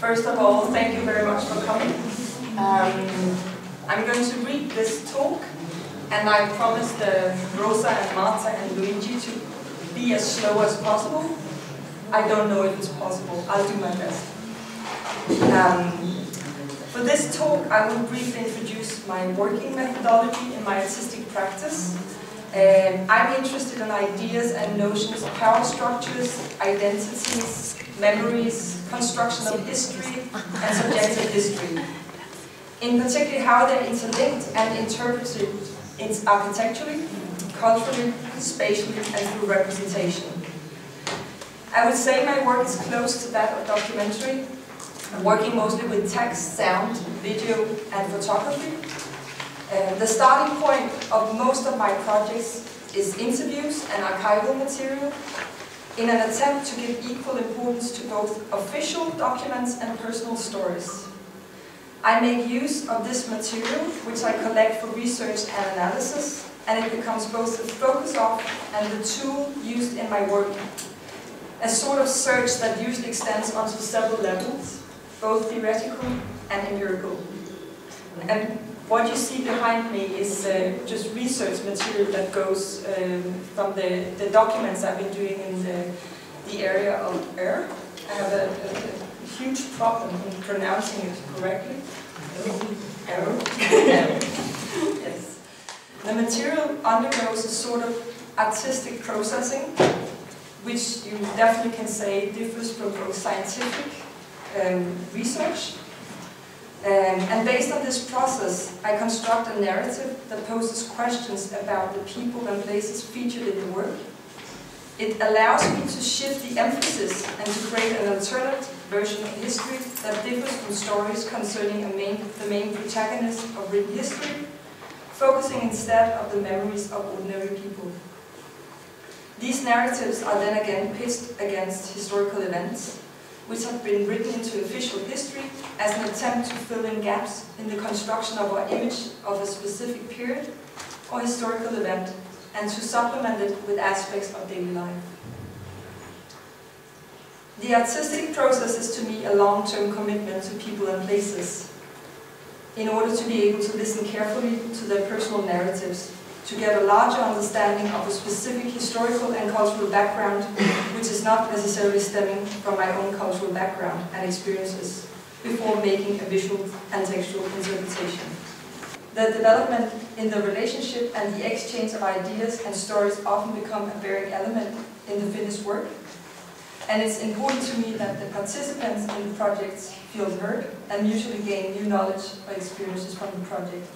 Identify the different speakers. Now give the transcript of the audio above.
Speaker 1: First of all, thank you very much for coming. I'm going to read this talk, and I promised Rosa and Marta and Luigi to be as slow as possible. I don't know if it's possible. I'll do my best. For this talk, I will briefly introduce my working methodology in my artistic practice. I'm interested in ideas and notions of power structures, identities, memories, construction of history, and subjective history. In particular, how they're interlinked and interpreted architecturally, culturally, spatially, and through representation. I would say my work is close to that of documentary. I'm working mostly with text, sound, video, and photography. The starting point of most of my projects is interviews and archival material in an attempt to give equal importance to both official documents and personal stories. I make use of this material, which I collect for research and analysis, and it becomes both the focus of and the tool used in my work. A sort of search that usually extends onto several levels, both theoretical and empirical. And what you see behind me is just research material that goes from the documents I've been doing in the area of EUR. I have a huge problem in pronouncing it correctly. EUR. Yes. The material undergoes a sort of artistic processing, which you definitely can say differs from both scientific research. And based on this process, I construct a narrative that poses questions about the people and places featured in the work. It allows me to shift the emphasis and to create an alternate version of history that differs from stories concerning the main protagonist of written history, focusing instead on the memories of ordinary people. These narratives are then again pitched against historical events, which have been written into official history as an attempt to fill in gaps in the construction of our image of a specific period or historical event, and to supplement it with aspects of daily life. The artistic process is to me a long-term commitment to people and places, in order to be able to listen carefully to their personal narratives, to get a larger understanding of a specific historical and cultural background, which is not necessarily stemming from my own cultural background and experiences, before making a visual and textual interpretation. The development in the relationship and the exchange of ideas and stories often become a bearing element in the finished work, and it's important to me that the participants in the projects feel heard and mutually gain new knowledge or experiences from the project.